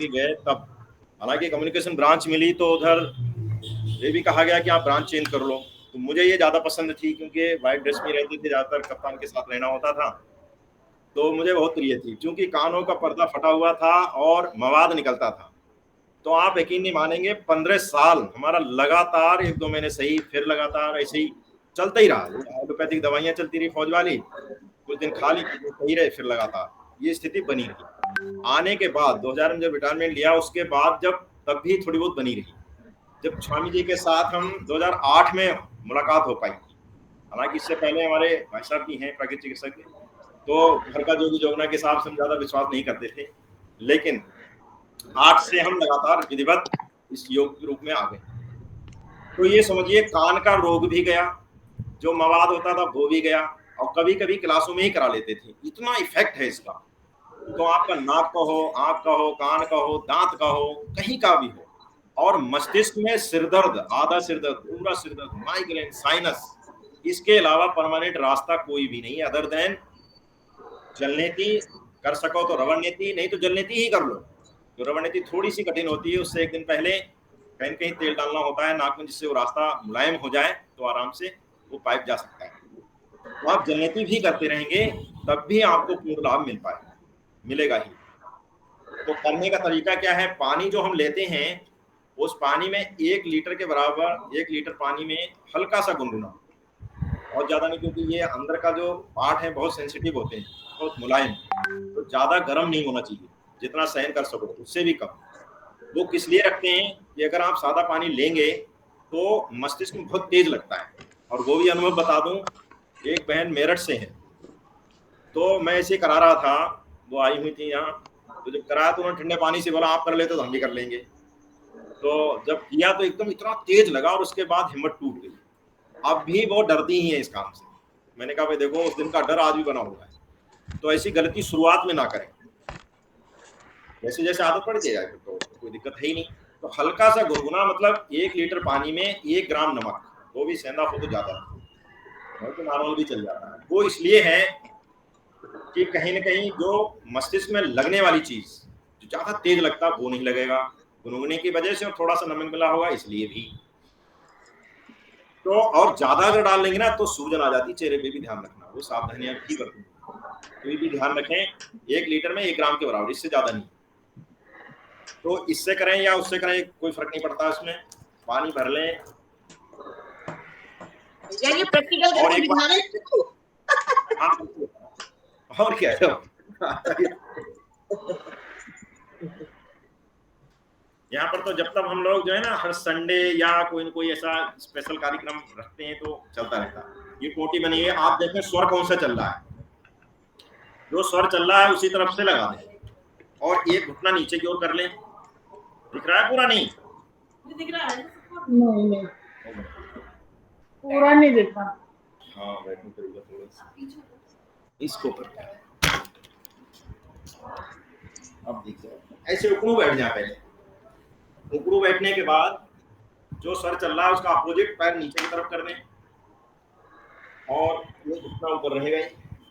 गए तब, हालांकि कम्युनिकेशन ब्रांच मिली तो उधर ये भी कहा गया कि आप ब्रांच चेंज कर लो। तो मुझे ये ज्यादा पसंद थी क्योंकि व्हाइट ड्रेस में रहते थे, ज्यादातर कप्तान के साथ रहना होता था, तो मुझे बहुत प्रिय थी क्योंकि कानों का पर्दा फटा हुआ था और मवाद निकलता था। तो आप यकीन नहीं मानेंगे, 15 साल हमारा लगातार, 1-2 महीने सही, फिर लगातार ऐसे ही चलता ही रहा। एलोपैथिक दवाइयां चलती रही फौज वाली, कुछ दिन खा ली, कुछ दिन सही रहे, फिर लगातार ये स्थिति बनी रही। आने के बाद 2000 में जब रिटायरमेंट लिया, उसके बाद जब तब भी थोड़ी बहुत बनी रही। जब स्वामी जी के साथ हम 2008 में मुलाकात हो पाई थी, हालांकि इससे पहले हमारे भाई साहब भी हैं प्राकृतिक चिकित्सक, तो घर का जो भी जोगना के हिसाब से हम ज्यादा विश्वास नहीं करते थे, लेकिन 8 से हम लगातार विधिवत इस योग के रूप में आ गए। तो ये समझिए, कान का रोग भी गया, जो मवाद होता था वो भी गया, और कभी कभी क्लासों में ही करा लेते थे, इतना इफेक्ट है इसका। तो आपका नाक का हो, आंख का हो, कान का हो, दांत का हो, कहीं का भी हो, और मस्तिष्क में सिरदर्द, आधा सिरदर्द, पूरा सिरदर्द, माइग्रेन, साइनस, इसके अलावा परमानेंट रास्ता कोई भी नहीं, अदर देन जलनेती। कर सको तो रवण नीति, नहीं तो जलनेती ही कर लो। तो रवण नीति थोड़ी सी कठिन होती है, उससे एक दिन पहले कहीं कहीं तेल डालना होता है नाक में, जिससे वो रास्ता मुलायम हो जाए तो आराम से वो पाइप जा सकता है। तो आप जलनेती भी करते रहेंगे तब भी आपको पूर्ण लाभ मिलेगा ही। तो करने का तरीका क्या है? पानी जो हम लेते हैं, उस पानी में 1 लीटर के बराबर, 1 लीटर पानी में हल्का सा गुनगुना, बहुत ज्यादा नहीं, क्योंकि ये अंदर का जो पार्ट है बहुत सेंसिटिव होते हैं, बहुत मुलायम, तो ज्यादा गर्म नहीं होना चाहिए, जितना सहन कर सको उससे भी कम। वो किस लिए रखते हैं कि अगर आप सादा पानी लेंगे तो मस्तिष्क में बहुत तेज लगता है। और वो भी अनुभव बता दूं, एक बहन मेरठ से है, तो मैं ऐसे करा रहा था, वो आई हुई थी यहाँ, तो जब कराया तो उन्होंने ठंडे पानी से बोला आप कर लेते तो हम भी कर लेंगे। तो जब किया तो एकदम इतना तेज लगा, और उसके बाद हिम्मत टूट गई। अब भी वो डरती ही है इस काम से। मैंने कहा भाई देखो, उस दिन का डर आज भी बना हुआ है, तो ऐसी गलती शुरुआत में ना करें। जैसे जैसे आदत पड़ जाएगा तो कोई दिक्कत है ही नहीं। तो हल्का सा गुनगुना, मतलब 1 लीटर पानी में 1 ग्राम नमक, वो भी सेंधा हो तो ज्यादा, नहीं तो नॉर्मल भी चल जाता है। वो इसलिए है कि कहीं ना कहीं जो मस्तिष्क में लगने वाली चीज, जो ज्यादा तेज लगता है वो नहीं लगेगा, गुनगुने की वजह से, और थोड़ा सा नमक मिला होगा इसलिए भी। तो और ज्यादा अगर डाल लेंगे ना तो सूजन आ जाती, चेहरे पे भी ध्यान रखना, वो सावधानियां भी बरतनी, कोई भी ध्यान रखें। 1 लीटर में 1 ग्राम के बराबर, इससे ज्यादा नहीं। तो इससे करें या उससे करें कोई फर्क नहीं पड़ता, इसमें पानी भर लें। यार ये प्रैक्टिकल और करके एक दिखा बात, रहे हैं। हाँ, और क्या है यहाँ पर तो जब तक हम लोग जो है ना, हर संडे या कोई न कोई ऐसा स्पेशल कार्यक्रम रखते हैं तो चलता रहता है। ये कोटी बनी है, आप देखें स्वर कौन सा चल रहा है, जो स्वर चल रहा है उसी तरफ से लगा दें, और एक घुटना नीचे की ओर कर लें। दिख रहा है पूरा? नहीं दिख रहा है? नहीं नहीं, पूरा नहीं दिखा। हाँ, बैठने करूँगा थोड़ा सा, इसको करते हैं, अब दिख जाए। ऐसे उकड़ू बैठ जाए पहले। उकड़ू बैठने के बाद जो सर चल रहा है उसका अपोजिट पैर नीचे की तरफ कर दें, और ये घुटना ऊपर रहेगा ही।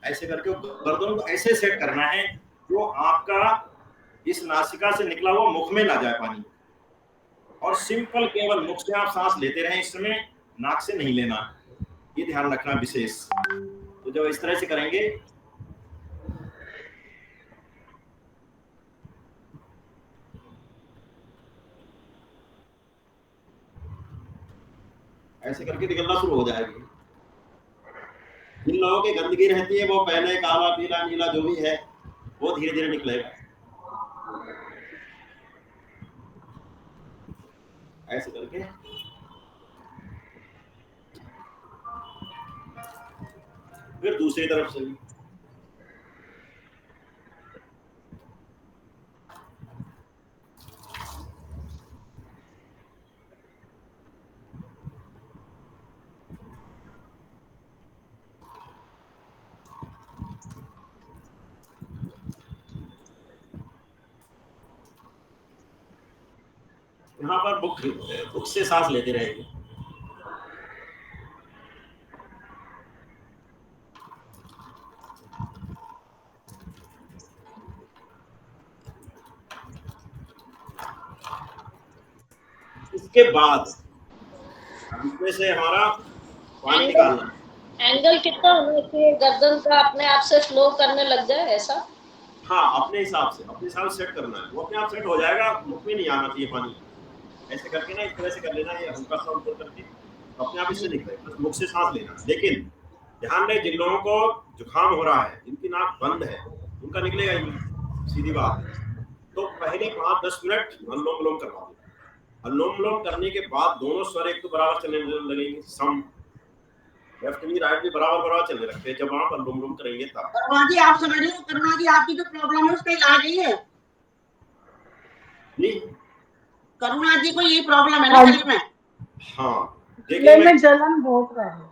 ऐसे करके गर्दन को ऐसे सेट करना है जो आपका इस नासिका से निकला हुआ मुख में ना जाए पानी, और सिंपल केवल मुख से आप सांस लेते रहें इस समय, नाक से नहीं लेना, ये ध्यान रखना विशेष। तो जब इस तरह से करेंगे, ऐसे करके निकलना शुरू हो जाएगी। जिन लोगों की गंदगी रहती है वो पहले काला पीला नीला जो भी है वो धीरे धीरे निकलेगा, ऐसे करके। फिर दूसरी तरफ से भी यहाँ पर बुक बुक से सांस लेते रहेंगे। इसके बाद इसमें से हमारा पानी निकालना है। एंगल कितना होना चाहिए गर्दन का अपने आप से फ्लो करने लग जाए ऐसा? हाँ, अपने हिसाब से सेट करना है, वो अपने आप सेट हो जाएगा, मुख में नहीं आना चाहिए पानी। ऐसे करके ना इस तरह से कर लेना, ये हल्का सा ऊपर करके अपने आप इससे निकले, बस मुख से सांस लेना। लेकिन ध्यान रहे, जिन लोगों को जुकाम हो रहा है, जिनकी नाक बंद है, उनका निकलेगा ही नहीं, सीधी बात है। तो पहले 5-10 मिनट अनुलोम विलोम करवा दो। अनुलोम विलोम करने के बाद दोनों स्वर एक तो बराबर चलने लगेंगे, सम, लेफ्ट भी राइट भी बराबर बराबर चलने लगते हैं जब आप अनुलोम विलोम करेंगे तब। करुणा जी आप समझ रहे हो, करुणा जी आपकी जो प्रॉब्लम है उसका इलाज ही है जी, करुणा जी को ये प्रॉब्लम है ना गले में। हाँ, गले में जलन बहुत रहा है,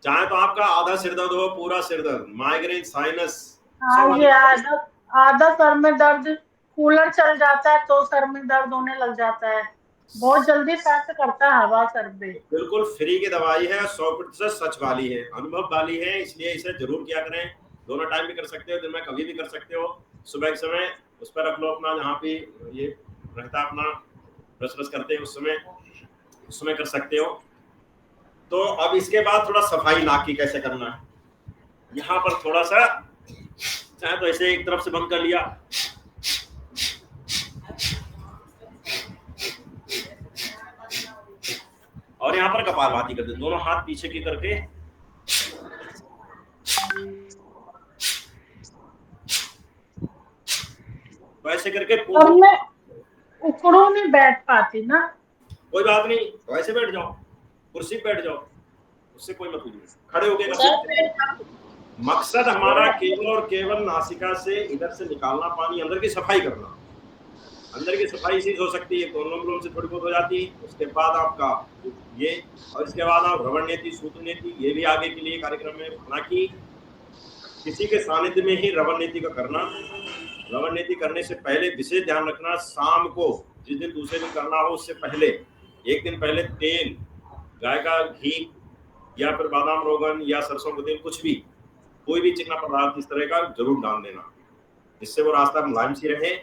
चाहे तो आपका आधा सिर दर्द हो, पूरा सिर दर्द, माइग्रेन, साइनस, हाँ ये आधा सर में दर्द, कूलर चल जाता है तो सर में दर्द होने लग जाता है, बहुत जल्दी इफेक्ट करता है हवा सर पे। बिल्कुल फ्री की दवाई है, 100% सच वाली है, अनुभव वाली है, इसलिए इसे जरूर किया करें। दोनों टाइम भी कर सकते हो, दिन में कभी भी कर सकते हो, सुबह के समय उस पर रख लो अपना, जहाँ पे ये रहता अपना ब्रश करते हैं उस समय कर सकते हो। तो अब इसके बाद थोड़ा सफाई नाक की कैसे करना है, यहाँ पर थोड़ा सा चाहे तो ऐसे एक तरफ से बंद कर लिया, और यहाँ पर कपालभाति करते, दोनों हाथ पीछे की करके वैसे करके अब मैं उकड़ों में बैठ पाती ना, कोई बात नहीं, वैसे बैठ जाओ, कुर्सी पे बैठ जाओ, उससे कोई मतलब नहीं, खड़े होके कर सकते। मकसद हमारा केवल और केवल नासिका से इधर से निकालना पानी, अंदर की सफाई करना। अंदर की सफाई इसी हो सकती है, अनुलोम विलोम से थोड़ी बहुत हो जाती है। उसके बाद आपका ये, और इसके बाद आप रवण नीति, सूत्र नीति, ये भी आगे के लिए कार्यक्रम में, हालांकि किसी के सानिध्य में ही रवण नीति का करना। रवण नीति करने से पहले विशेष ध्यान रखना, शाम को जिस दिन दूसरे दिन करना हो उससे पहले एक दिन पहले तेल, गाय का घी या फिर बादाम रोगन या सरसों का तेल, कुछ भी, कोई भी चिकना पदार्थ इस तरह का जरूर डाल देना, जिससे वो रास्ता मुलायम सी रहे।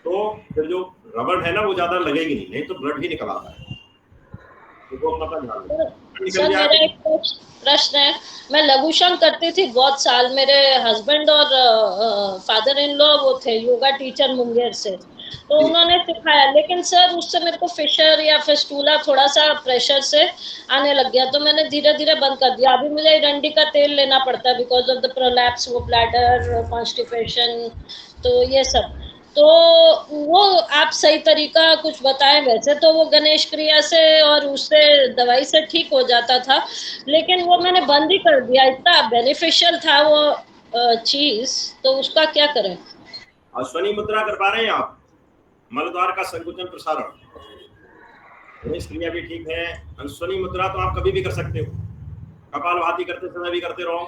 तो फिर जो रबड़ है ना वो ज्यादा लगेगी नहीं तो ब्लड भी निकल आता है, तो अपना ध्यान सर मेरा एक प्रश्न है, मैं लघुशम करती थी बहुत साल, मेरे हस्बैंड और फादर इन लॉ वो थे योगा टीचर मुंगेर से, तो उन्होंने सिखाया, लेकिन सर उससे मेरे को फिशर या फिस्टूला थोड़ा सा प्रेशर से आने लग गया, तो मैंने धीरे धीरे बंद कर दिया। अभी मुझे डंडी का तेल लेना पड़ता है बिकॉज ऑफ द प्रोलैप्स, वो ब्लैडर कॉन्स्टिपेशन, तो ये सब। तो वो आप सही तरीका कुछ बताएं, वैसे तो वो गणेश क्रिया से और उससे दवाई से ठीक हो जाता था, लेकिन वो मैंने बंद ही कर दिया, इतना बेनिफिशियल था वो चीज, तो उसका क्या करें? अश्वनी मुद्रा कर पा रहे हैं आप? मलद्वार का संकुचन प्रसारण, गणेश क्रिया भी ठीक है। अश्वनी मुद्रा तो आप कभी भी कर सकते हो, कपालभाति करते समय भी करते रहो।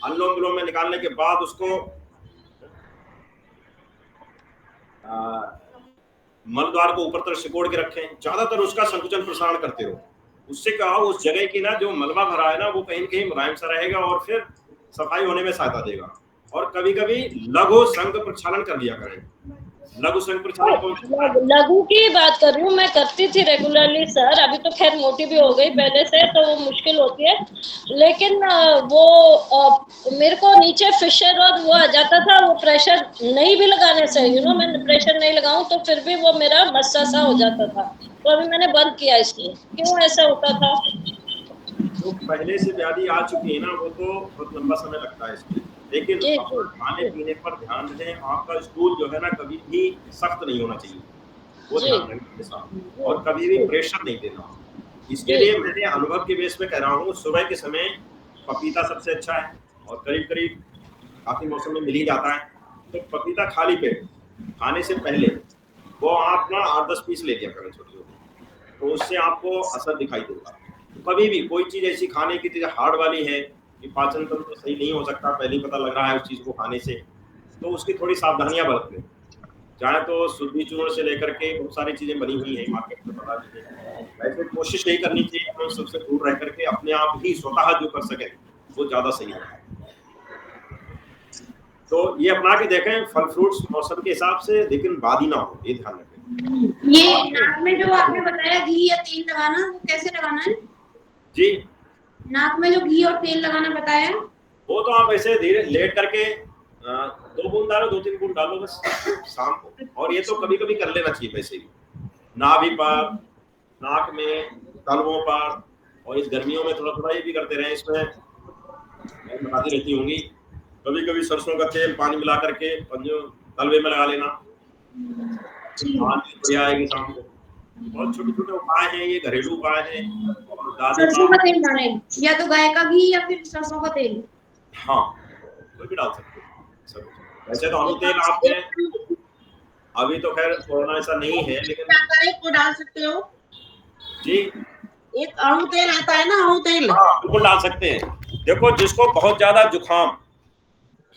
अनुलोम विलोम में निकालने के बाद उसको मलद्वार को ऊपर तरफ सिकोड़ के रखें, ज्यादातर उसका संकुचन प्रसारण करते रहो। उससे क्या हो, उस जगह की ना जो मलबा भरा है ना वो कहीं न कहीं मुलायम सा रहेगा और फिर सफाई होने में सहायता देगा। और कभी कभी लघु संघ प्रक्षालन कर लिया करें। लघु संघ प्रक्षालन, लघु की बात कर रही हूँ, मैं करती थी रेगुलरली सर, अभी तो खैर मोटी भी हो गई पहले से, तो वो मुश्किल होती है, लेकिन वो मेरे को नीचे फिशर और वो आ जाता था, वो प्रेशर नहीं भी लगाने से, मैं प्रेशर नहीं लगाऊं तो फिर भी वो मेरा मस्सा सा हो जाता था, तो अभी मैंने बंद किया इसलिए। क्यों ऐसा होता था? जो पहले से व्याधि आ चुकी है ना वो तो बहुत लंबा समय लगता है इसमें, लेकिन खाने पीने पर ध्यान दें। आपका स्टूल जो है ना कभी भी सख्त नहीं होना चाहिए, वो ध्यान रखें के साथ, और कभी भी प्रेशर नहीं देना। इसके लिए मैंने अनुभव के बेस पे कह रहा हूँ, सुबह के समय पपीता सबसे अच्छा है और करीब करीब काफी मौसम में मिल ही जाता है, तो पपीता खाली पेट खाने से पहले वो आप ना 8-10 पीस ले लिया करें छोटे छोटे, तो उससे आपको असर दिखाई देगा। कभी भी कोई चीज ऐसी खाने की चीज हार्ड वाली है कि पाचन तंत्र तो सही नहीं हो सकता, पहले ही पता लग रहा है उस चीज को खाने से, तो उसकी थोड़ी सावधानियां बरतें। चाहे तो शुद्धि चूर्ण से लेकर के बहुत सारी चीजें बनी हुई है मार्केट में, पता नहीं, वैसे कोशिश नहीं करनी चाहिए, हम सबसे दूर रह करके अपने आप ही स्वतः जो कर सके वो ज्यादा सही है। तो ये अपना के देखें, फल फ्रूट्स मौसम के हिसाब से, लेकिन बादी ना हो, ये ध्यान रखें। ये नाक में जो आपने बताया घी या तेल लगाना, वो कैसे लगाना है? जी, नाक में जो घी और तेल लगाना बताया, वो तो आप ऐसे धीरे लेट करके 2 बूंद डालो, 2-3 बूंद डालो बस शाम को। और ये तो कभी कभी कर लेना चाहिए वैसे भी, नाभि पर, नाक में, तलवों पर, और इस गर्मियों में थोड़ा थोड़ा ये भी करते रहे। इसमें बताती रहती होंगी, कभी कभी सरसों का तेल पानी मिला करके पंजों तलवे में लगा लेना, नींद बढ़िया आएगी शाम को। बहुत छोटे छोटे उपाय हैं, ये घरेलू उपाय हैं। और दादी सरसों माँ, का तेल डालें, या तो गाय का घी या फिर सरसों का तेल? हाँ कोई भी डाल सकते हो। वैसे तो अनु तेल आपने, अभी तो खैर कोरोना ऐसा नहीं है, लेकिन आता है वो डाल सकते हो। जी एक अणु तेल आता है ना, अणु तेल, हाँ बिल्कुल डाल सकते हैं। देखो जिसको बहुत ज्यादा जुकाम,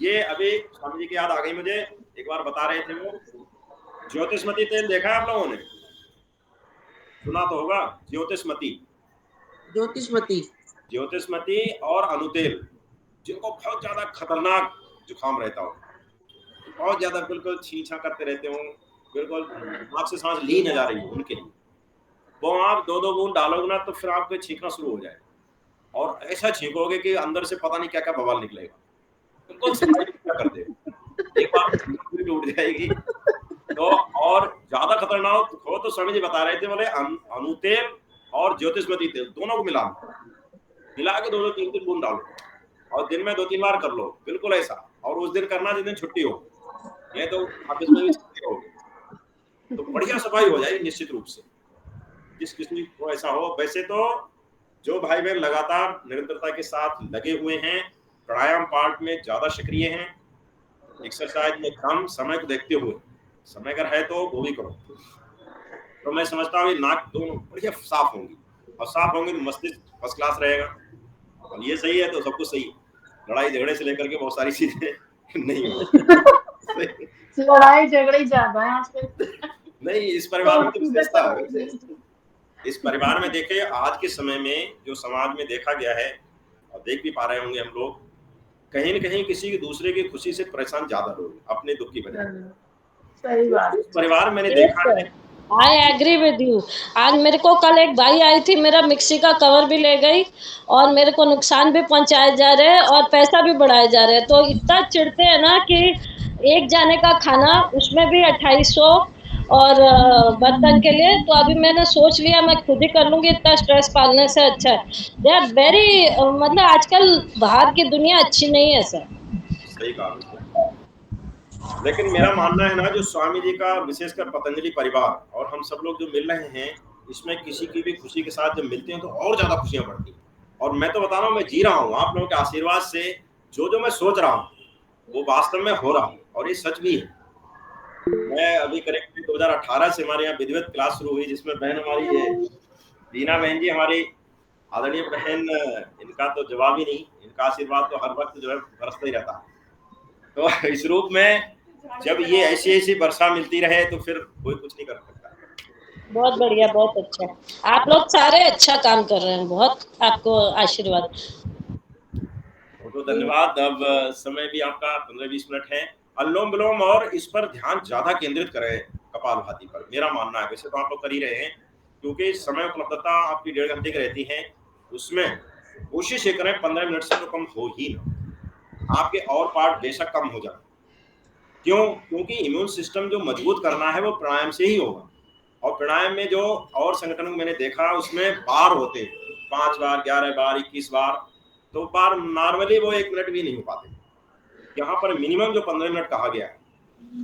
ये अभी स्वामी जी की याद आ गई मुझे, एक बार बता रहे थे वो, ज्योतिषमती तेल देखा है आप लोगों ने? सुना तो होगा, ज्योतिषमती। ज्योतिषमती, ज्योतिषमती और अनुतेल, जिनको बहुत ज्यादा खतरनाक जुकाम रहता हो, बहुत ज्यादा बिल्कुल छींछा करते रहते हो, बिल्कुल नाक से सांस ली न जा रही हो, उनके लिए वो आप 2-2 बूंद डालोगे ना तो फिर आपको छींकना शुरू हो जाए, और ऐसा छींकोगे कि अंदर से पता नहीं क्या क्या बवाल निकलेगा, बिल्कुल सफाई कर दे, एक बार टूट जाएगी। तो और ज्यादा खतरनाक हो तो स्वामी जी बता रहे थे, बोले अनुतेल और ज्योतिषमती तेल दोनों को मिला के 2-3 बूंद डालो, और दिन में 2-3 बार कर लो, बिल्कुल ऐसा। और उस दिन करना जिस दिन छुट्टी हो, ये तो ऑफिस में भी छुट्टी होगी, तो बढ़िया सफाई हो जाएगी निश्चित रूप से, जिस किसी को ऐसा हो। वैसे तो जो भाई बहन लगातार निरंतरता के साथ लगे हुए हैं, प्राणायाम पार्ट में ज्यादा सक्रिय हैं, एक्सरसाइज में कम, समय को देखते हुए, समय अगर है तो वो भी करो, तो मैं समझता हूँ नाक दोनों बढ़िया साफ होंगी, और साफ होंगे तो मस्तिष्क फर्स्ट क्लास रहेगा, और ये सही है तो सब कुछ सही है। लड़ाई झगड़े से लेकर के बहुत सारी चीजें नहीं होगी। लड़ाई झगड़े ज्यादा है आजकल। नहीं, इस परिवार में तो चीजें विशेषता तो है। इस परिवार में देखे, आज के समय में जो समाज में देखा गया है और देख भी पा रहे होंगे हम लोग, कहीं न कहीं किसी दूसरे की खुशी से परेशान ज्यादा लोग, अपने दुख की बजाय। सही बात। इस परिवार मैंने यस देखा है। Sir, I agree with you. आज मेरे को कल एक भाई आई थी, मेरा मिक्सी का कवर भी ले गई, और मेरे को नुकसान भी पहुंचाए जा रहे हैं और पैसा भी बढ़ाए जा रहे हैं। तो इतना चिढ़ते हैं ना कि एक जाने का खाना, उसमें भी 2800, और बर्तन के लिए। तो अभी मैंने सोच लिया मैं खुद ही कर लूंगी, इतना स्ट्रेस पालने से अच्छा है। दे आर वेरी, मतलब आजकल बाहर की दुनिया अच्छी नहीं है सर। सही कहा बिल्कुल। लेकिन मेरा मानना है ना, जो स्वामी जी का विशेषकर पतंजलि परिवार और हम सब लोग जो मिल रहे हैं, इसमें किसी की भी खुशी के साथ जब मिलते हैं तो और ज्यादा खुशियां बढ़ती हैं। और मैं तो बता रहा हूँ, मैं जी रहा हूँ आप लोगों के आशीर्वाद से, जो मैं सोच रहा हूँ वो वास्तव में हो रहा है, और ये सच भी है। मैं अभी करीब 2018 से हमारे यहाँ विधिवत क्लास शुरू हुई, जिसमें बहन हमारी ये दीना बहन जी, हमारी आदरणीय बहन, इनका तो जवाब ही नहीं, इनका आशीर्वाद तो हर वक्त जो है बरसता ही रहता है। तो इस रूप में जब ये ऐसी ऐसी वर्षा मिलती रहे तो फिर कोई कुछ नहीं कर सकता। बहुत बढ़िया, बहुत अच्छा। आप लोग सारे अच्छा काम कर रहे हैं, बहुत आपको आशीर्वाद। तो धन्यवाद। अब समय भी आपका 15-20 मिनट है, अनुलोम विलोम और इस पर ध्यान ज्यादा केंद्रित करें, कपालभाति पर, मेरा मानना है। वैसे तो आप लोग कर ही रहे हैं, क्योंकि समय उपलब्धता आपकी 1.5 घंटे की रहती है, उसमें कोशिश ये करें 15 मिनट से तो कम हो ही ना। आपके और पार्ट बेशक कम हो जाए, क्यों? क्योंकि इम्यून सिस्टम जो मजबूत करना है वो प्राणायाम से ही होगा। और प्राणायाम में जो और संगठनों को मैंने देखा, उसमें बार होते हैं, 5 बार, 11 बार, 21 बार, तो बार नॉर्मली वो 1 मिनट भी नहीं हो पाते। यहाँ पर मिनिमम जो 15 मिनट कहा गया है,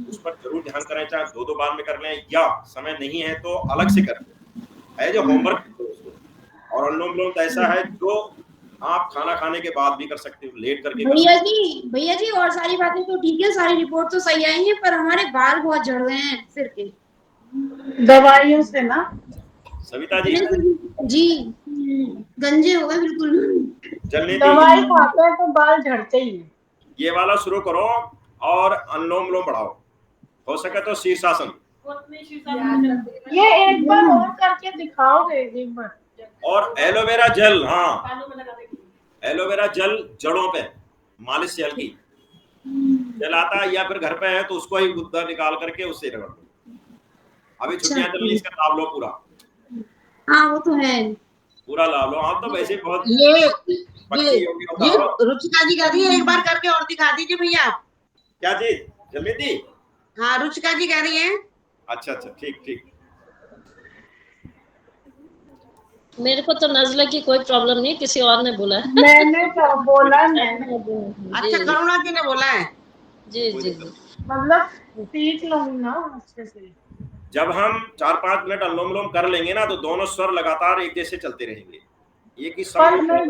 उस पर जरूर ध्यान करें, चाहे 2-2 बार में कर लें, या समय नहीं है तो अलग से कर लें, जो होमवर्क। और अनुलोम विलोम तो ऐसा है जो आप खाना खाने के बाद भी कर सकते हो, लेट करके कर सकते भैया जी और सारी बातें तो ठीक है, सारी रिपोर्ट तो सही आई है, पर हमारे बाल बहुत झड़ गए हैं सिर के, दवाइयों से ना। सविता जी जी गंजे हो गए बिल्कुल। जलने दवाई दीजिए, खाते हैं तो बाल झड़ते ही हैं। ये वाला शुरू करो, और अनुलोम विलोम बढ़ाओ, हो सके तो शीर्षासन। ये एक बार और करके दिखाओगे एक बार। और एलोवेरा जेल, हाँ एलोवेरा जेल जड़ों पे मालिश से हल्की जलाता है, या फिर घर पे है तो उसको ही गुद्दा निकाल करके उससे रगड़ दो, अभी छुट्टियां चल रही, इसका लाभ लो पूरा, हाँ वो तो है। पूरा लाभ लो। आप तो वैसे बहुत ये पक्की योगी होता ये हो। रुचिका जी कह रही है, एक बार करके और दिखा दीजिए भैया। क्या चीज? जल्दी? हाँ रुचिका जी कह रही है। अच्छा अच्छा, ठीक ठीक। मेरे को तो नजला की कोई प्रॉब्लम नहीं, किसी और ने बोला है। मैंने तो बोला, मैंने अच्छा, करुणा जी ने बोला है। जी जी जी। मतलब सीख लूंगी ना अच्छे से। जब हम 4-5 मिनट अनुलोम विलोम कर लेंगे ना, तो दोनों स्वर लगातार एक जैसे चलते रहेंगे, एक ही पर समय। मैं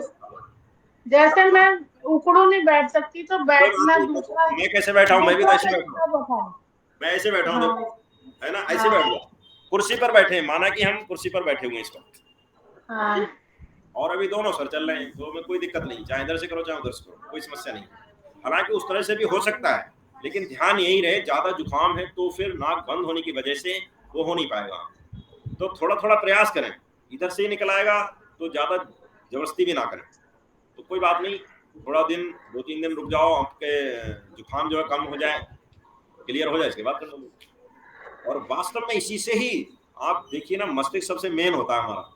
जैसे मैं उखड़ू नहीं बैठ सकती, तो बैठना दूसरा। मैं कैसे बैठा हूँ? मैं भी तो ऐसे बैठा हूँ, दूसरा बताओ। मैं ऐसे बैठा हूँ, हाँ देखो, है ना, ऐसे हाँ बैठ गया। कुर्सी पर बैठे, माना कि हम कुर्सी पर बैठे हुए इस वक्त, हाँ। और अभी दोनों सर चल रहे हैं, तो में कोई दिक्कत नहीं, चाहे इधर से करो चाहे उधर से करो, कोई समस्या नहीं। हालांकि उस तरह से भी हो सकता है, लेकिन ध्यान यही रहे, ज्यादा जुकाम है तो फिर नाक बंद होने की वजह से वो हो नहीं पाएगा। तो थोड़ा थोड़ा प्रयास करें, इधर से ही निकल आएगा तो ज्यादा जबरदस्ती भी ना करें। तो कोई बात नहीं, थोड़ा दिन 2-3 दिन रुक जाओ, आपके जुकाम जो है कम हो जाए, क्लियर हो जाए, इसके बाद कर लो। और वास्तव में इसी से ही आप देखिए ना, मस्तिष्क सबसे मेन होता है हमारा,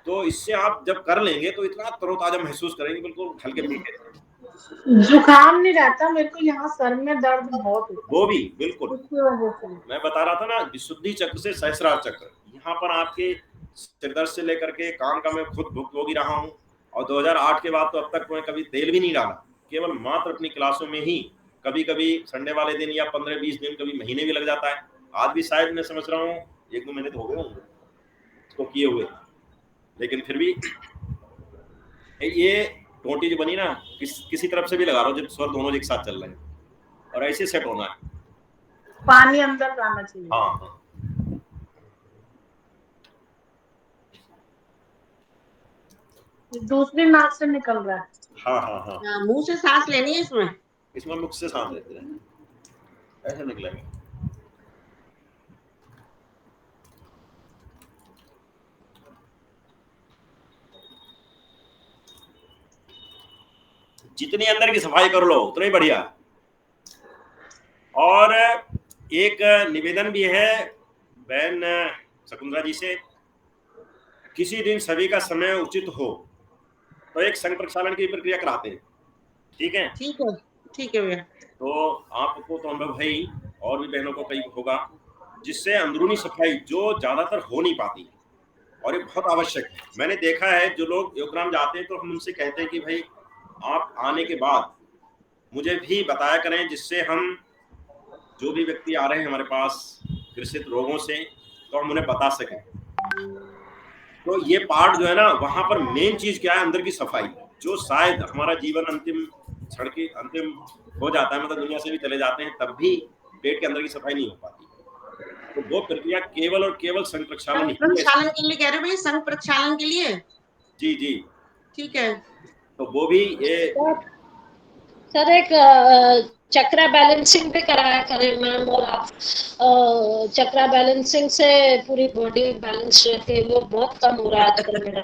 तो इससे आप जब कर लेंगे तो इतना तरोताजा महसूस करेंगे, बिल्कुल हल्के फुल्के। जुकाम नहीं रहता मेरे को, यहाँ सर में दर्द बहुत होता वो भी बिल्कुल, है, उसकी वजह से। मैं बता रहा था ना, विशुद्धि चक्र से सहस्रार चक्र, यहाँ पर आपके सिरदर्द से लेकर के कान का मैं खुद भुगतभोगी रहा हूँ। और 2008 के बाद तो अब तक मैं कभी तेल भी नहीं डाला, केवल मात्र अपनी क्लासों में ही कभी कभी संडे वाले दिन या 15-20 दिन, कभी महीने भी लग जाता है। आज भी शायद मैं समझ रहा हूँ 1-2 महीने तो हो गए होंगे उसको किए हुए, लेकिन फिर भी ये टोटी जो बनी ना, किसी तरफ से भी लगा रहा हो, जब स्वर दोनों एक साथ चल रहे हैं, और ऐसे सेट होना है। पानी अंदर जाना चाहिए। हाँ हाँ, दूसरी नाक से निकल रहा है। हाँ हाँ हाँ, मुंह से सांस लेनी है इसमें। इसमें मुख से सांस लेते हैं, ऐसे निकलेंगे। जितनी अंदर की सफाई कर लो उतना ही बढ़िया। और एक निवेदन भी है बहन शकुंतला जी से, किसी दिन सभी का समय उचित हो तो एक संघ प्रक्षालन की प्रक्रिया कराते हैं, ठीक है? ठीक है भैया। तो आपको तो अनुभव है ही, और भी बहनों को कई होगा, जिससे अंदरूनी सफाई जो ज्यादातर हो नहीं पाती, और ये बहुत आवश्यक है। मैंने देखा है जो लोग योगग्राम जाते हैं तो हम उनसे कहते हैं कि भाई आप आने के बाद मुझे भी बताया करें, जिससे हम जो भी व्यक्ति आ रहे हैं हमारे पास ग्रसित रोगों से, तो हम उन्हें बता सकें। तो ये पार्ट जो है ना, वहां पर मेन चीज क्या है, अंदर की सफाई, जो शायद हमारा जीवन अंतिम क्षण की अंतिम हो जाता है, मतलब दुनिया से भी चले जाते हैं, तब भी पेट के अंदर की सफाई नहीं हो पाती। तो वो प्रक्रिया केवल और केवल संघ प्रक्षालन ही है। प्रक्षालन के लिए कह रहे हो भैया? संघ प्रक्षालन के लिए? जी जी, ठीक है। तो वो भी ये सर एक चक्रा बैलेंसिंग पे कराया करें मैम, और आप चक्रा बैलेंसिंग से पूरी बॉडी बैलेंस रहती है, वो बहुत कम हो रहा है आजकल मेरा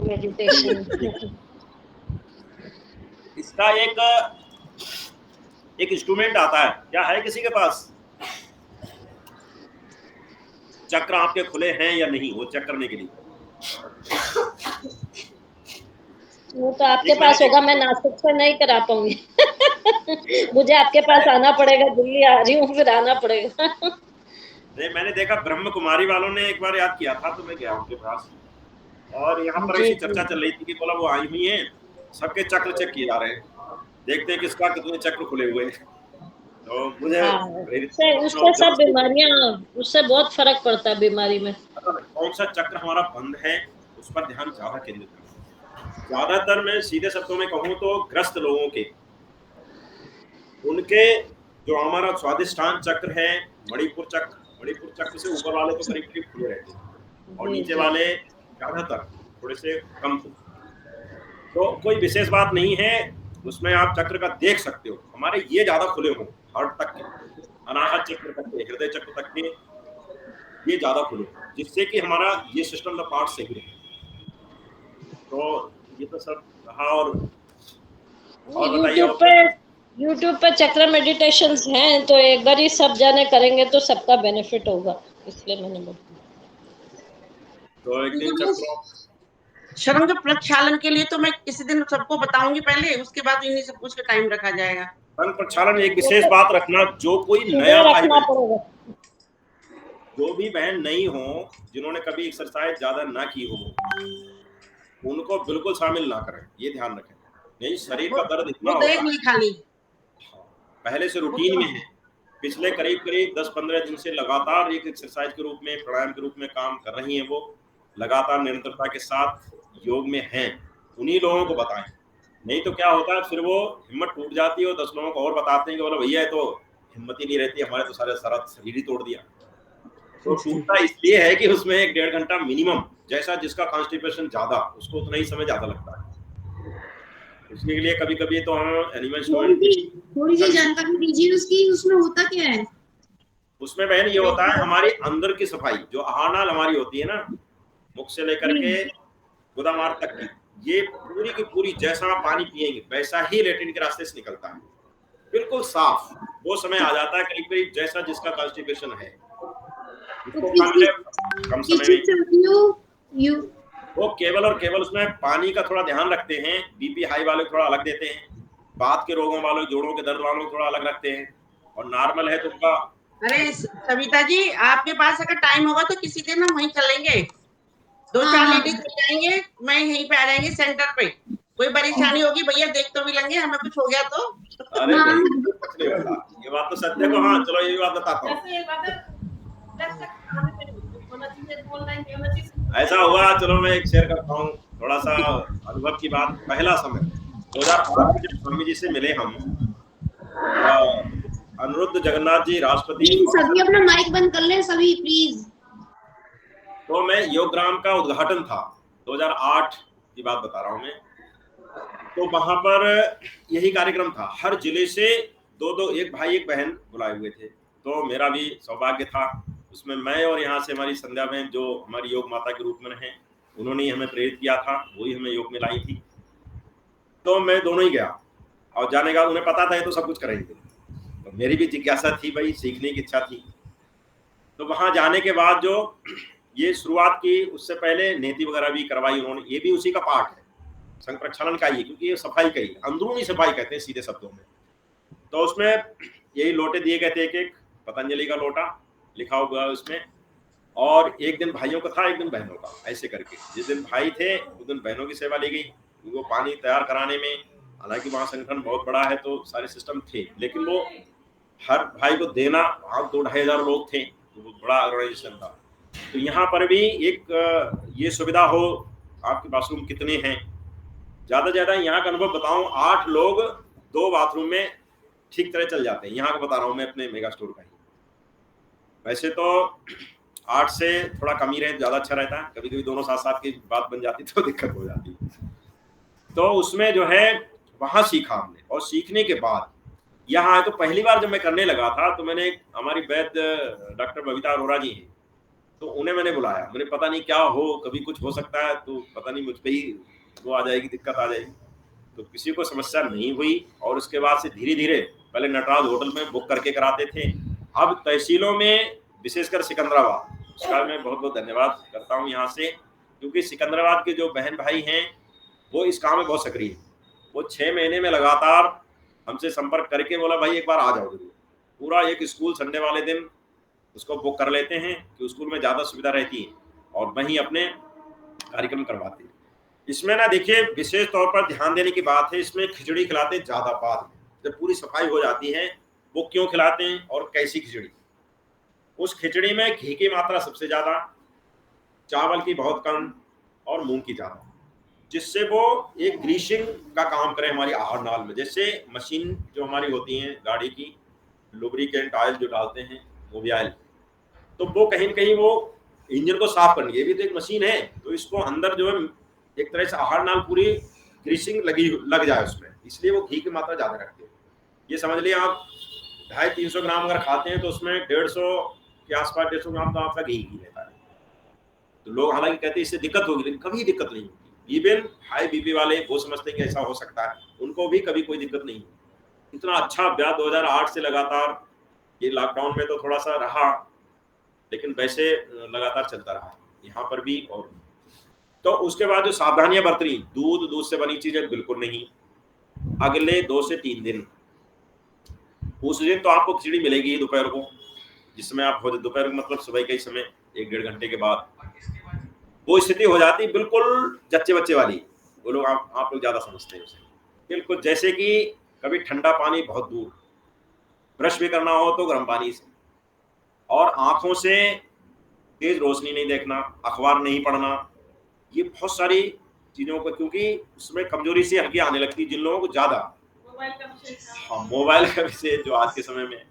मेडिटेशन। इसका एक इंस्ट्रूमेंट आता है, क्या है किसी के पास? चक्र आपके खुले हैं या नहीं, वो चेक करने के लिए। वो तो आपके पास होगा, मैं नासिक से नहीं करा पाऊंगी। मुझे आपके पास आना पड़ेगा, दिल्ली आ रही हूँ, फिर आना पड़ेगा। नहीं, मैंने देखा ब्रह्म कुमारी वालों ने एक बार याद किया था, तो मैं गया उनके पास, और यहाँ पर ऐसी चर्चा चल रही थी कि बोला वो आई हुई है, सबके चक्र चेक किए जा रहे हैं, देखते हैं किसका कितने चक्र खुले हुए हैं। तो मुझे उससे सब बीमारियां, उससे बहुत फर्क पड़ता है बीमारी में। कौन सा चक्र हमारा बंद है उस पर ध्यान ज्यादा केंद्रित करना। ज्यादातर मैं सीधे शब्दों में कहूँ तो ग्रस्त लोगों के, उनके जो हमारा स्वादिष्ठान चक्र है, मणिपुर चक्र से ऊपर वाले तो करीब करीब खुले रहते हैं, और नीचे वाले ज्यादातर थोड़े से कम थे। तो कोई विशेष बात नहीं है उसमें, आप चक्र का देख सकते हो, हमारे ये ज्यादा खुले हों, हार्ट तक के, अनाहत चक्र तक के, हृदय चक्र तक के, ये ज्यादा खुले, जिससे कि हमारा ये सिस्टम का पार्ट सही रहे। तो ये तो सब रहा। और बताइए। यूट्यूब पे चक्र मेडिटेशंस हैं, तो एक बार ही सब जाने करेंगे तो सबका बेनिफिट होगा, इसलिए मैंने बोला। तो एक दिन तो चक्रों शर्म के प्रक्षालन के लिए तो मैं किसी दिन सबको बताऊंगी पहले, उसके बाद इन्हीं से पूछ के टाइम रखा जाएगा। संघ प्रक्षालन एक विशेष बात रखना, जो कोई नया सुबह भाई रखना बहन, पड़ेगा। जो भी बहन नई हो, जिन्होंने कभी एक्सरसाइज ज्यादा ना की हो, उनको बिल्कुल शामिल ना करें, ये ध्यान रखें। नहीं, शरीर का दर्द इतना वो होता देख है, ली खाली। पहले से रूटीन में है, पिछले करीब करीब 10-15 दिन से लगातार एक एक्सरसाइज के रूप में, प्राणायाम के रूप में काम कर रही हैं, वो लगातार निरंतरता के साथ योग में हैं, उन्हीं लोगों को बताएं। नहीं तो क्या होता है, फिर वो हिम्मत टूट जाती है और 10 लोगों को और बताते हैं कि बोलो भैया, तो हिम्मत ही नहीं रहती, हमारे तो सारा शरीर ही तोड़ दिया। तो टूटता इसलिए है कि उसमें 1-1.5 घंटा मिनिमम, जैसा जिसका कॉन्स्टिपेशन ज्यादा, उसको उतना ही समय ज्यादा लगता है। उसके लिए कभी कभी तो हम एनिमल थोड़ी सी जानकारी दीजिए उसकी, उसमें होता क्या है? उसमें बहन ये होता है, हमारी अंदर की सफाई, जो आहारनाल हमारी होती है ना, मुख से लेकर के गुदामार्ग तक की, ये पूरी की पूरी जैसा आप पानी पिएंगे वैसा ही लेट्रिन के रास्ते से निकलता है, बिल्कुल साफ। वो समय आ जाता है करीब करीब जैसा जिसका कॉन्स्टिपेशन है, उसको कम समय में। वो केवल और केवल उसमें पानी का थोड़ा ध्यान रखते हैं, बीपी हाई वाले थोड़ा अलग देते हैं, बात के रोगों वालों, जोड़ों के दर्द वालों थोड़ा अलग रखते हैं, और नॉर्मल है तो उनका। अरे सविता जी, आपके पास अगर टाइम होगा तो किसी दिन हम वहीं चलेंगे, 2-4 लेडीज हो जाएंगे, मैं यहीं पे आ जाएंगे सेंटर पे। कोई परेशानी होगी भैया देख तो भी लेंगे, हमें कुछ हो गया तो। अरे कुछ नहीं होता, ये बात तो सत्य को। हाँ चलो, ये बात बताता हूँ। ऐसा हुआ, चलो मैं एक शेयर करता हूँ थोड़ा सा अनुभव की बात। पहला समय 2008 में जब स्वामी जी से मिले हम, अनिरुद्ध जगन्नाथ जी राष्ट्रपति, सभी अपना माइक बंद कर लें सभी प्लीज। तो मैं योगग्राम का उद्घाटन था, 2008 की बात बता रहा हूँ मैं। तो वहां पर यही कार्यक्रम था, हर जिले से दो एक भाई एक बहन बुलाए हुए थे। तो मेरा भी सौभाग्य था उसमें, मैं और यहाँ से हमारी संध्या बहन जो हमारी योग माता के रूप में हैं, उन्होंने ही हमें प्रेरित किया था, वही हमें योग में लाई थी। तो मैं दोनों ही गया, और जाने का उन्हें पता था ये तो सब कुछ करेंगे, तो मेरी भी जिज्ञासा थी भाई, सीखने की इच्छा थी। तो वहां जाने के बाद जो ये शुरुआत की, उससे पहले नीति वगैरह भी करवाई उन्होंने, ये भी उसी का पार्ट है, संघ प्रक्षालन का ही, क्योंकि ये सफाई का ही, अंदरूनी सफाई कहते हैं सीधे शब्दों में। तो उसमें यही लोटे दिए गए थे, एक एक पतंजलि का लोटा लिखा हुआ है उसमें, और एक दिन भाइयों का था, एक दिन बहनों का, ऐसे करके। जिस दिन भाई थे उस दिन बहनों की सेवा ली गई। वो पानी तैयार कराने में, हालांकि वहाँ संगठन बहुत बड़ा है तो सारे सिस्टम थे, लेकिन वो हर भाई को देना, वहाँ 2-2,500 लोग थे, तो वो बड़ा ऑर्गेनाइजेशन था। तो यहाँ पर भी एक ये सुविधा हो, आपके बाथरूम कितने हैं, ज्यादा यहाँ का अनुभव बताऊं, 8 लोग 2 बाथरूम में ठीक तरह चल जाते हैं। यहाँ का बता रहा हूँ मैं अपने मेगा स्टोर का ही। वैसे तो 8 से थोड़ा कम ही रहे, ज्यादा अच्छा रहता है, कभी कभी दोनों साथ साथ की बात बन जाती तो दिक्कत हो जाती। तो उसमें जो है वहां सीखा हमने, और सीखने के बाद यहाँ आए तो पहली बार जब मैं करने लगा था, तो मैंने हमारी वैद्य डॉक्टर बबीता अरोड़ा जी हैं, तो उन्हें मैंने बुलाया। मैंने पता नहीं क्या हो, कभी कुछ हो सकता है, तो पता नहीं मुझ पे ही वो आ जाएगी, दिक्कत आ जाएगी। तो किसी को समस्या नहीं हुई, और उसके बाद से धीरे धीरे, पहले नटराज होटल में बुक करके कराते थे, अब तहसीलों में, विशेषकर सिकंदराबाद, उसका मैं बहुत बहुत धन्यवाद करता हूँ यहाँ से, क्योंकि सिकंदराबाद के जो बहन भाई हैं वो इस काम में बहुत सक्रिय है। वो 6 महीने में लगातार हमसे संपर्क करके बोला भाई एक बार आ जाओ जरूर। पूरा एक स्कूल संडे वाले दिन उसको बुक कर लेते हैं कि स्कूल में ज़्यादा सुविधा रहती है, और वहीं अपने कार्यक्रम करवाते हैं। इसमें ना देखिए, विशेष तौर पर ध्यान देने की बात है, इसमें खिचड़ी खिलाते हैं ज़्यादा बाद में, जब पूरी सफाई हो जाती है। वो क्यों खिलाते हैं और कैसी खिचड़ी? उस खिचड़ी में घी की मात्रा सबसे ज़्यादा, चावल की बहुत कम, और मूंग की ज़्यादा, जिससे वो एक ग्रीसिंग का काम करे हमारी आहार नाल में। जैसे मशीन जो हमारी होती हैं गाड़ी की, लुब्रिकेंट ऑयल जो डालते हैं, वो भी ऑयल, तो वो कहीं न कहीं वो इंजन को साफ करनी है, ये भी तो एक मशीन है। तो इसको अंदर जो है एक तरह से आहार नाल पूरी ग्रीसिंग लग जाए उसमें, इसलिए वो घी की मात्रा ज़्यादा रखते हैं। ये समझ लिया आप, 250-300 ग्राम अगर खाते हैं तो उसमें 150 के आसपास, 150 ग्राम तो आपका घी रहता है। तो लोग हालांकि कहते हैं इससे दिक्कत होगी, लेकिन कभी दिक्कत नहीं होगी। इवन हाई बीपी वाले वो समझते हैं कि ऐसा हो सकता है, उनको भी कभी कोई दिक्कत नहीं होगी। इतना अच्छा अभ्यास 2008 से लगातार, ये लॉकडाउन में तो थोड़ा सा रहा, लेकिन वैसे लगातार चलता रहा यहाँ पर भी। और तो उसके बाद जो सावधानियां बरतनी, दूध से बनी चीजें बिल्कुल नहीं। अगले 2 से 3 दिन, उस दिन तो आपको खिचड़ी मिलेगी दोपहर को, जिसमें आप दोपहर मतलब सुबह के समय 1-1.5 घंटे के बाद वो स्थिति हो जाती बिल्कुल जच्चे बच्चे वाली। वो लोग आप लोग ज्यादा समझते हैं उसे। बिल्कुल जैसे कि कभी ठंडा पानी बहुत दूर, ब्रश भी करना हो तो गर्म पानी से, और आंखों से तेज रोशनी नहीं देखना, अखबार नहीं पढ़ना, ये बहुत सारी चीजों को, क्योंकि उसमें कमजोरी से हल्की आने लगती है जिन लोगों को ज्यादा। हाँ, मोबाइल का विषय जो आज के समय में,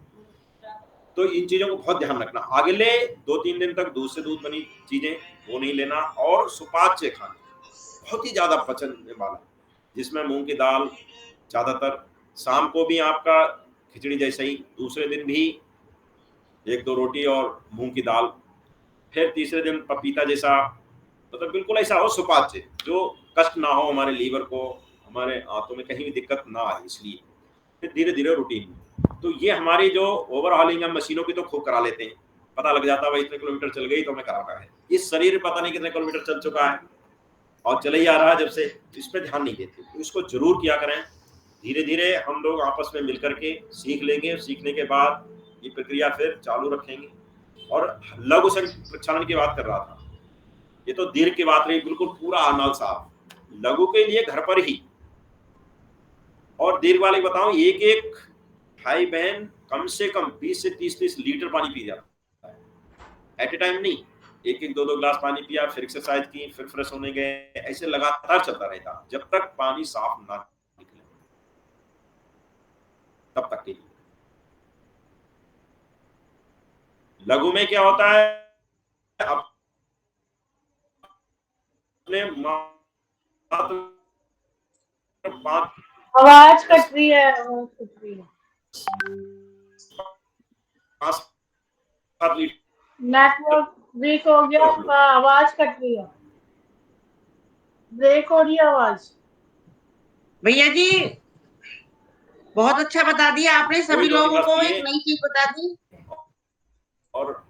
तो इन चीजों को बहुत ध्यान रखना। अगले 2-3 दिन तक दूध से दूध बनी चीजें वो नहीं लेना, और सुपाच्य खाना बहुत ही ज्यादा पचने वाला, जिसमें मूंग की दाल ज्यादातर, शाम को भी आपका खिचड़ी जैसा ही, दूसरे दिन भी 1-2 रोटी और मूंग की दाल, फिर तीसरे दिन पपीता जैसा, मतलब बिल्कुल ऐसा हो सुपाच्य, जो कष्ट ना हो हमारे लीवर को, हमारे आंतों में कहीं भी दिक्कत ना आए, इसलिए फिर धीरे धीरे रूटीन। तो ये हमारी जो ओवरहॉलिंग है मशीनों की तो खूब करा लेते हैं, पता लग जाता है भाई इतने किलोमीटर चल गई तो हमें कराना है। इस शरीर पता नहीं कितने किलोमीटर चल चुका है और चले ही आ रहा है जब से, इस पर ध्यान नहीं देते। तो इसको जरूर किया करें। धीरे धीरे हम लोग आपस में मिलकर के सीख लेंगे, सीखने के बाद ये प्रक्रिया फिर चालू रखेंगे। और लघु प्रक्षालन की बात कर रहा था, ये तो दीर्घ की बात रही, बिल्कुल पूरा आनाल साफ। लघु के लिए घर पर ही, और दीर्घ वाले बताऊं, एक भाई बहन कम से कम 20 से 30 लीटर पानी पी जाता है एट ए टाइम, नहीं 1-2 गिलास पानी पिया, फिर एक्सरसाइज की, फिर फ्रेश होने गए, ऐसे लगातार चलता रहता जब तक पानी साफ ना निकले, तब तक के लिए। लघु में क्या होता है, अपने आवाज कट रही है, आवाज कट रही है। 5-7 लीटर नेटवर्क वीक हो गया आपका, आवाज कट रही है, ब्रेक हो रही है आवाज। भैया जी बहुत अच्छा बता दिया आपने, सभी 2 लोगों गिलास को पिए एक नई चीज बता दी। और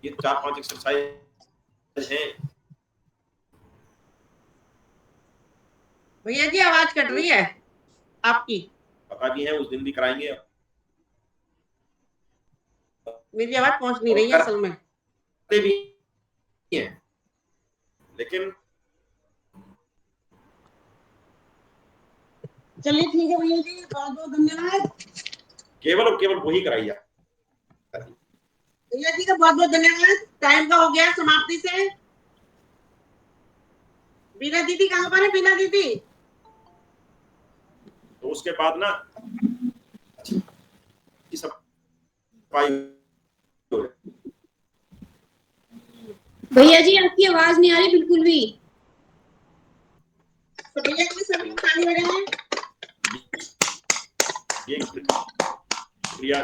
ये 4-5 एक्सरसाइज है। भैया जी आवाज कट रही है आपकी, पता भी है, उस दिन भी कराएंगे। मेरी आवाज पहुंच नहीं रही है असल में। करते भी हैं, लेकिन चलिए ठीक है भैया जी, बहुत बहुत धन्यवाद। केवल और केवल वही कराई जाती है। भैया जी का बहुत बहुत धन्यवाद। टाइम का हो गया समाप्ति से। बीना दीदी कहाँ पर है? बीना दीदी तो उसके बाद ना सब भैया जी आपकी आवाज नहीं आ रही बिल्कुल भी। तो भैया जी सभी खाली हो गए हैं। ये क्रिया